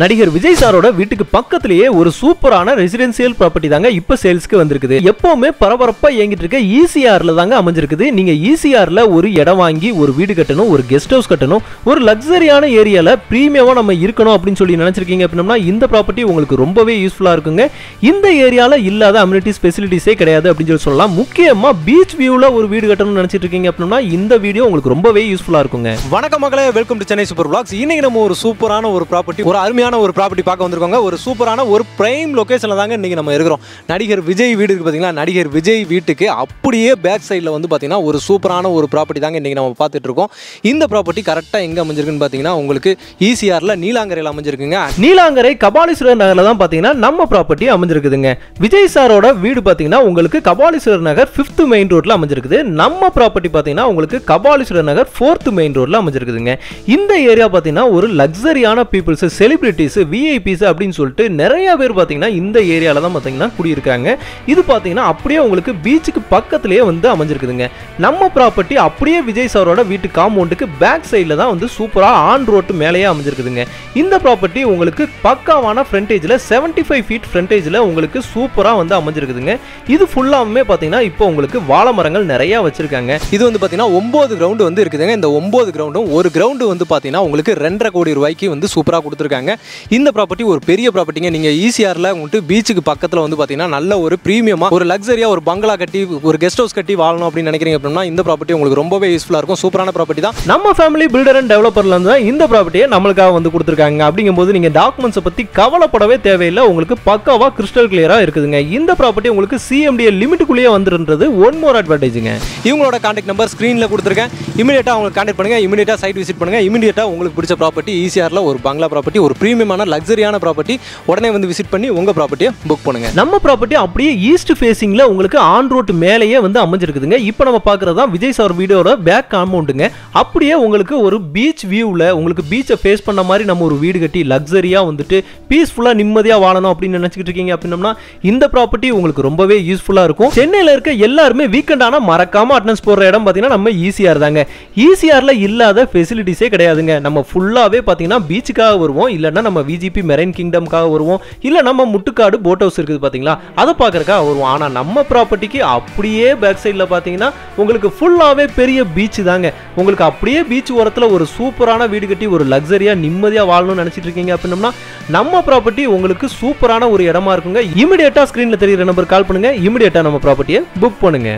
நடிகர் விஜய் சாரோட வீட்டுக்கு பக்கத்திலேயே ஒரு சூப்பரான ரெசிடென்சியல் ப்ராப்பர்ட்டி தாங்க இப்ப சேல்ஸ்க்கு வந்திருக்குது. எப்பவுமே பரபரப்பா இயங்கிட்டு இருக்க ஈசிஆர்ல தாங்க அமைஞ்சிருக்குது. நீங்க ஈசிஆர்ல ஒரு இடம் வாங்கி ஒரு வீடு கட்டணும், ஒரு கெஸ்ட் ஹவுஸ் கட்டணும், ஒரு லக்ஸரியான ஏரியால பிரீமியமா நம்ம இருக்கணும் அப்படின்னு சொல்லி நினைச்சிருக்கீங்க அப்படின்னா இந்த ப்ராப்பர்ட்டி உங்களுக்கு ரொம்பவே யூஸ்ஃபுல்லா இருக்குங்க. இந்த ஏரியால இல்லாத அம்யூனிட்டிஸ் ஃபெசிலிட்டிஸே கிடையாது அப்படின்னு சொல்லலாம். முக்கியமா பீச் வியூல ஒரு வீடு கட்டணும்னு நினைச்சிட்டு இருக்கீங்க அப்படின்னா இந்த வீடியோ உங்களுக்கு ரொம்பவே யூஸ்ஃபுல்லா இருக்குங்க. வணக்கம் மக்களே, welcome to Chennai super vlogs. இன்னைக்கு நம்ம ஒரு சூப்பரான ஒரு ப்ராப்பர்ட்டி, ஒரு அருமையான ஒரு ப்ராப்பர்ட்டி பார்க்க வந்திருக்கோங்க. ஒரு சூப்பரான ஒரு பிரைம் லொகேஷன்ல தாங்க இன்னைக்கு நம்ம இருக்கிறோம். நடிகர் விஜய் வீடு இருக்கு பாத்தீங்களா, நடிகர் விஜய் வீட்டுக்கு அப்படியே பேக் சைடில் வந்து பார்த்தீங்கன்னா ஒரு சூப்பரான ஒரு ப்ராப்பர்ட்டி தாங்க இன்னைக்கு நம்ம பார்த்துட்டு இருக்கோம். இந்த ப்ராப்பர்ட்டி கரெக்டாக எங்கே அமைஞ்சிருக்குன்னு பார்த்தீங்கன்னா உங்களுக்கு ஈசிஆர்ல நீலாங்கரையில் அமைஞ்சிருக்குங்க. நீலாங்கரை கபாலீஸ்வரர் நகர்ல தான் பார்த்தீங்கன்னா நம்ம ப்ராப்பர்ட்டி அமைஞ்சிருக்குதுங்க. விஜய் சாரோட வீடு பார்த்தீங்கன்னா உங்களுக்கு கபாலீஸ்வரர் நகர் 5th மெயின் ரோட்ல அமைஞ்சிருக்குது. நம்ம ப்ராப்பர்ட்டி பார்த்தீங்கன்னா உங்களுக்கு கபாலீஸ்வரர் நகர் 4th மெயின் ரோட்ல அமைஞ்சிருக்குதுங்க. இந்த ஏரியா பார்த்தீங்கன்னா ஒரு லக்ஸரியான பீப்புள்ஸ், செலிபிரிட்டிஸ், விஐபிஸ் அப்படின்னு சொல்லிட்டு நிறைய பேர் பார்த்தீங்கன்னா இந்த ஏரியால தான் பார்த்தீங்கன்னா குடியிருக்காங்க. இது பார்த்தீங்கன்னா அப்படியே உங்களுக்கு பீச்சுக்கு பக்கத்திலேயே வந்து அமைஞ்சிருக்குதுங்க. நம்ம ப்ராப்பர்ட்டி அப்படியே விஜய் சாரோட வீட்டு காம்பவுண்டுக்கு பேக் சைடில் தான் வந்து சூப்பராக ஆன் ரோட்டு மேலேயே அமைஞ்சிருக்குதுங்க. இந்த ப்ராப்பர்ட்டி உங்களுக்கு பக்காவான ஃப்ரண்டேஜில் 75 ஃபீட் ஃப்ரண்டேஜில் உங்களுக்கு சூப்பராக வந்து அமைஞ்சிருக்குதுங்க. இது ஃபுல்லாமே பார்த்தீங்கன்னா இப்போ உங்களுக்கு வாழை மரங்கள் நிறைய வச்சிருக்காங்க. இது வந்து பார்த்தீங்கன்னா 9 கிரவுண்டு வந்து இருக்குதுங்க. இந்த 9 கிரவுண்டும் ஒரு கிரவுண்டு வந்து பார்த்தீங்கன்னா உங்களுக்கு 2.5 கோடி ரூபாய்க்கு வந்து சூப்பராக கொடுத்துருக்காங்க. இந்த ப்ராப்பர்ட்டி ஒரு பெரிய ப்ராப்பர்ட்டிங்க. நீங்கள் ஈசிஆரில் வந்துட்டு பீச்சுக்கு பக்கத்தில் வந்து பார்த்தீங்கன்னா நல்ல ஒரு ப்ரீமியமாக ஒரு லக்ஸரியாக ஒரு பங்களா கட்டி ஒரு கெஸ்ட் ஹவுஸ் கட்டி வாழணும் அப்படின்னு நினைக்கிறீங்க அப்படின்னா இந்த ப்ராப்பர்ட்டி உங்களுக்கு ரொம்பவே யூஸ்ஃபுல்லாக இருக்கும். சூப்பரான ப்ராப்பர்ட்டி தான். நம்ம ஃபேமிலி பில்டர் அண்ட் டெவலப்பர்ல இருந்து தான் இந்த ப்ராப்பர்ட்டியை நம்மளுக்காக வந்து கொடுத்துருக்காங்க. அப்படிங்கும்போது நீங்கள் டாக்குமெண்ட்ஸை பற்றி கவலைப்படவே தேவையில்லை. உங்களுக்கு பக்காவாக கிறிஸ்டல் கிளியராக இருக்குதுங்க. இந்த ப்ராப்பர்ட்டி உங்களுக்கு சிஎம்டிஏ லிமிட்டுக்குள்ளேயே வந்துருன்றது ஒன் மோர் அட்வான்டேஜுங்க. இவங்களோட கான்டாக்ட் நம்பர் ஸ்க்ரீனில் கொடுத்துருக்கேன். இமீடியட்டாக அவங்களுக்கு கான்டாக்ட் பண்ணுங்கள். இமீடியட்டாக சைட் விசிட் பண்ணுங்கள். இமீடியட்டாக உங்களுக்கு பிடிச்ச ப்ராப்பர்ட்டி ஈசிஆரில் ஒரு பங்களா ப்ராப்பர்ட்டி, ஒரு ப்ரீமியமான லக்ஸரியான ப்ராப்பர்ட்டி உடனே வந்து விசிட் பண்ணி உங்கள் ப்ராப்பர்ட்டியை புக் பண்ணுங்கள். நம்ம ப்ராப்பர்ட்டி அப்படியே ஈஸ்ட் ஃபேசிங்ல உங்களுக்கு ஆன் ரோட் மேலேயே வந்து அமைஞ்சிருக்குதுங்க. இப்போ நம்ம பார்க்குறது தான் விஜய் சார் வீடியோட பேக் காம்பவுண்டுங்க. அப்படியே உங்களுக்கு ஒரு பீச் வியூவில் உங்களுக்கு பீச்சை ஃபேஸ் பண்ண மாதிரி நம்ம ஒரு வீடு கட்டி லக்ஸரியாக வந்துட்டு பீஸ்ஃபுல்லாக நிம்மதியாக வாழணும் அப்படின்னு நினச்சிக்கிட்டு இருக்கீங்க அப்படின்னா இந்த ப்ராப்பர்ட்டி உங்களுக்கு ரொம்பவே யூஸ்ஃபுல்லாக இருக்கும். சென்னையில் இருக்க எல்லாருமே வீக்கெண்ட் ஆனால் மறக்காம அட்டெண்டன்ஸ் போடுற இடம் பார்த்தீங்கன்னா நம்ம ஈசிஆர் தாங்க. ஈசிஆர்ல இல்லாத ஃபெசிலிட்டிஸே கிடையாதுங்க. நம்ம ஃபுல்லாகவே பார்த்தீங்கன்னா பீச்சுக்காக வருவோம், இல்லைன்னா நம்ம விஜிபி மெரைன் கிங்டம்காக வருவோம், இல்லை நம்ம முட்டுக்காடு போட் ஹவுஸ் இருக்குது பார்த்தீங்களா, அதை பார்க்கறக்காக வருவோம். ஆனால் நம்ம ப்ராப்பர்ட்டிக்கு அப்படியே பேக் சைடில் பார்த்தீங்கன்னா உங்களுக்கு ஃபுல்லாகவே பெரிய பீச் தாங்க. உங்களுக்கு அப்படியே பீச் ஓரத்தில் ஒரு சூப்பரான வீடு கட்டி ஒரு லக்ஸரியாக நிம்மதியாக வாழணும்னு நினச்சிட்டு இருக்கீங்க அப்படின்னா நம்ம ப்ராப்பர்ட்டி உங்களுக்கு சூப்பரான ஒரு இடமா இருக்குங்க. இமிடியேட்டாக ஸ்க்ரீனில் தெரியுற நம்பர் கால் பண்ணுங்க. இமிடியேட்டாக நம்ம ப்ராப்பர்ட்டியை புக் பண்ணுங்க.